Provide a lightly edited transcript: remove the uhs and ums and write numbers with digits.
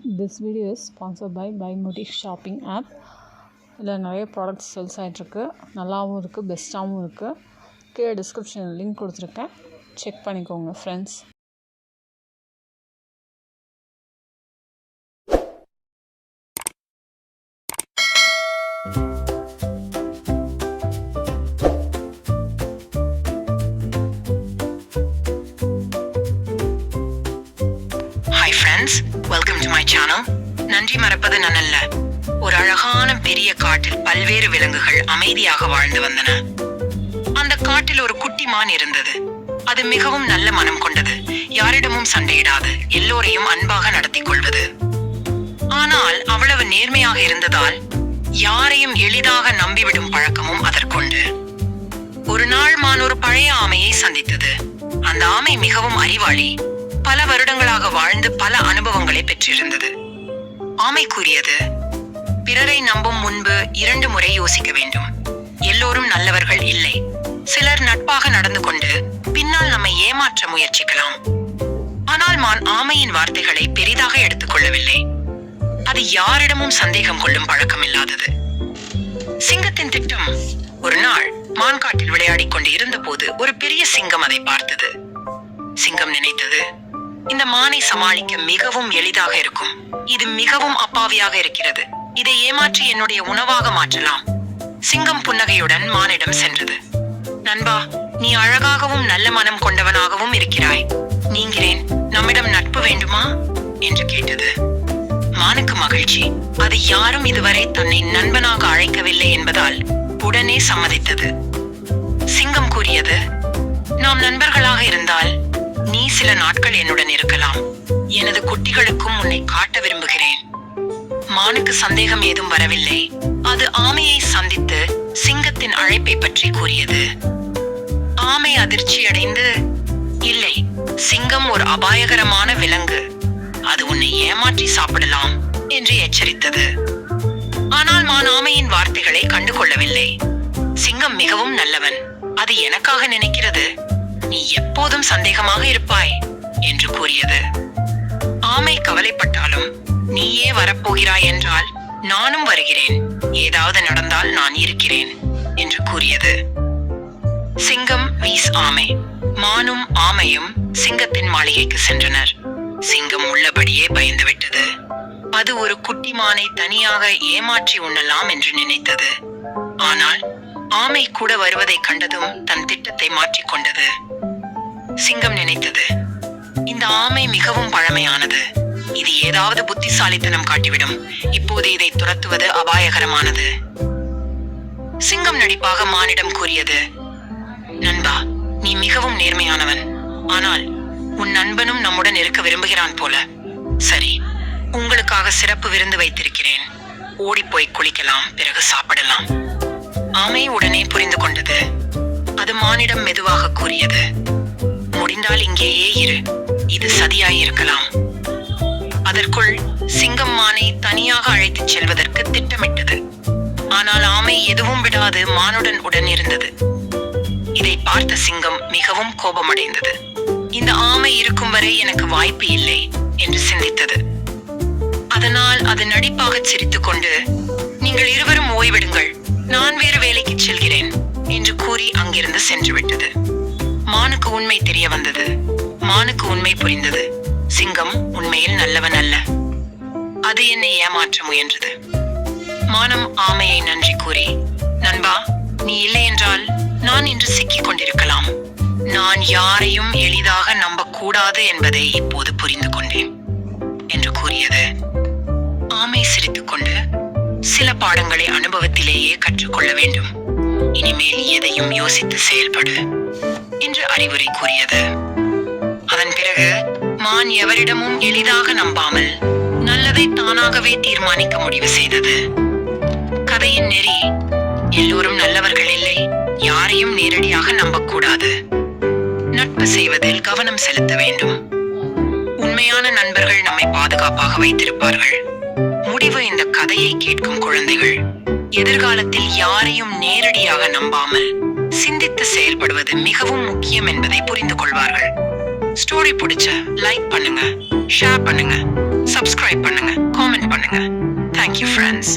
This video is sponsored by Buymotif shopping app. இதில் நிறைய products sales ஆகிட்ருக்கு, நல்லாவும் இருக்குது, பெஸ்ட்டாகவும் இருக்குது. கீழே டிஸ்கிரிப்ஷனில் லிங்க் கொடுத்துருக்கேன், செக் பண்ணிக்கோங்க friends. Hi friends, welcome to my channel. நன்றி மறப்பது நன்னல்ல. ஒரு அழகான பெரிய காட்டில் பல்வேறு விலங்குகள் அமைதியாக வாழ்ந்து வந்தன. அந்த காட்டில் ஒரு குட்டி மான் இருந்தது. அது மிகவும் நல்ல மனம் கொண்டது, யாரிடமும் சண்டையிடாது, எல்லோரையும் அன்பாக நடத்தி கொள்வது. ஆனால் அவ்வளவு நேர்மையாக இருந்ததால் யாரையும் எளிதாக நம்பிவிடும் பழக்கமும் அதற்குண்டு. ஒரு நாள் மான் ஒரு பழைய ஆமையை சந்தித்தது. அந்த ஆமை மிகவும் அறிவாளி, பல வருடங்களாக வாழ்ந்து பல அனுபவங்களை பெற்றிருந்தது. ஆமை கூறியது, பிறரை நம்பும் முன்பு 2 முறை யோசிக்க வேண்டும். எல்லோரும் நல்லவர்கள் இல்லை. சிலர் நட்பாக நடந்து கொண்டு பின்னால் நம்மை ஏமாற்ற முயற்சிக்கலாம். ஆனால் மான் ஆமையின் வார்த்தைகளை பெரிதாக எடுத்துக்கொள்ளவில்லை. அது யாரிடமும் சந்தேகம் கொள்ளும் பழக்கம் இல்லாதது. சிங்கத்தின் திட்டம். ஒரு நாள் மான் காட்டில் விளையாடிக் கொண்டு இருந்த போது ஒரு பெரிய சிங்கம் அதை பார்த்தது. சிங்கம் நினைத்தது, இந்த மானை சமாளிக்க மிகவும் எளிதாக இருக்கும். இது மிகவும் அப்பாவியாக இருக்கிறது. இதை ஏமாற்றி என்னுடைய உணவாக மாற்றலாம். சிங்கம் புன்னகையுடன் மானிடம் சென்றது. நண்பா, நீ அழகாகவும் நல்ல மனம் கொண்டவனாகவும் இருக்கிறாய். நீங்கிறேன், நம்மிடம் நட்பு வேண்டுமா என்று கேட்டது. மானுக்கு மகிழ்ச்சி. அது யாரும் இதுவரை தன்னை நண்பனாக அழைக்கவில்லை என்பதால் உடனே சம்மதித்தது. சிங்கம் கூறியது, நாம் நண்பர்களாக இருந்தால் நீ சில நாட்கள் என்னுடன் இருக்கலாம். எனது குட்டிகளுக்கும் உன்னை காட்ட விரும்புகிறேன். மானுக்கு சந்தேகம் ஏதும் வரவில்லை. அது ஆமையை சந்தித்து சிங்கத்தின் அழைப்பை பற்றி கூறியது. ஆமை அதிர்ச்சியடைந்து, இல்லை, சிங்கம் ஒரு அபாயகரமான விலங்கு, அது உன்னை ஏமாற்றி சாப்பிடலாம் என்று எச்சரித்தது. ஆனால் மான் ஆமையின் வார்த்தைகளை கண்டுகொள்ளவில்லை. சிங்கம் மிகவும் நல்லவன், அது எனக்காக நினைக்கிறது, நீ எப்போதும் சந்தேகமாக இருப்பாய் என்று கூறியது. ஆமை கவலைப்பட்டாலும், நீயே வரப்போகிறாய் என்றால் நானும் வருகிறேன், ஏதாவது நடந்தால் நான் இருக்கிறேன் என்று கூறியது. சிங்கம் வீஸ் ஆமை. மானும் ஆமையும் சிங்கத்தின் மாளிகைக்கு சென்றனர். சிங்கம் உள்ளபடியே பயந்துவிட்டது. அது ஒரு குட்டி மானை தனியாக ஏமாற்றி உண்ணலாம் என்று நினைத்தது. ஆனால் ஆமை கூட வருவதை கண்டதும் தன் திட்டத்தை மாற்றிக்கொண்டது. சிங்கம் நினைத்தது, இந்த ஆமை மிகவும் பழமையானது, இது ஏதாவது புத்திசாலித்தனம் காட்டிவிடும். இப்போது இதை துரத்துவது அபாயகரமானது. சிங்கம் நடிப்பாக மானிடம் கூறியது, நண்பா, நீ மிகவும் நேர்மையானவன், ஆனால் உன் நண்பனும் நம்முடன் இருக்க விரும்புகிறான் போல. சரி, உங்களுக்காக சிறப்பு விருந்து வைத்திருக்கிறேன். ஓடிப்போய் குளிக்கலாம், பிறகு சாப்பிடலாம். ஆமை உடனே புரிந்து கொண்டது. அது மானிடம் மெதுவாக கூறியது, முடிந்தால் இங்கேயே இரு, இது சதியாயிருக்கலாம். அதற்குள் சிங்கம் மானை தனியாக அழைத்துச் செல்வதற்கு திட்டமிட்டது. ஆனால் ஆமை எதுவும் விடாது மானுடன் உடன் இருந்தது. இதை பார்த்த சிங்கம் மிகவும் கோபமடைந்தது. இந்த ஆமை இருக்கும் வரை எனக்கு வாய்ப்பு இல்லை என்று சிந்தித்தது. அதனால் அது நடிப்பாக சிரித்துக் கொண்டு, நீங்கள் இருவரும் ஓய்வெடுங்கள், நான் வேறு வேலைக்கு செல்கிறேன் என்று கூறி அங்கிருந்து சென்று விட்டது. மானுக்கு உண்மை தெரிய வந்தது. மானுக்கு உண்மை புரிந்தது. சிங்கம் உண்மையில் நல்லவன் அல்ல, அது என்னை ஏமாற்ற முயன்றது. மானம் ஆமையை நன்றி கூறி, நண்பா, நீ இல்லை என்றால் நான் இன்று சிக்கிக் கொண்டிருக்கலாம். நான் யாரையும் எளிதாக நம்பக்கூடாது என்பதை இப்போது புரிந்து கொண்டேன் என்று கூறியது. ஆமை சிரித்துக்கொண்டு, சில பாடங்களை அனுபவத்திலேயே கற்றுக்கொள்ள வேண்டும், இனிமேல் எதையும் யோசித்து செயல்படு என்று அறிவுரை கூறியது. அதன் பிறகு மான் எவரிடமும் எளிதாக நம்பாமல் நல்லதை தானாகவே தீர்மானிக்க முடிவு செய்தது. கதையின் நெறி, எல்லோரும் நல்லவர்கள் இல்லை, யாரையும் நேரடியாக நம்பக்கூடாது, நட்பு செய்வதில் கவனம் செலுத்த வேண்டும். உண்மையான நண்பர்கள் நம்மை பாதுகாப்பாக வைத்திருப்பார்கள். முடிவு, இந்த கதையை கேட்கும் குழந்தைகள் எதிர்காலத்தில் யாரையும் நேரடியாக நம்பாமல் சிந்தித்து செயல்படுவது மிகவும் முக்கியம் என்பதை புரிந்து கொள்வார்கள். ஸ்டோரி பிடிச்ச லைக் பண்ணுங்க, ஷேர் பண்ணுங்க. சப்ஸ்கிரைப் பண்ணுங்க, காமெண்ட் பண்ணுங்க. Thank you friends.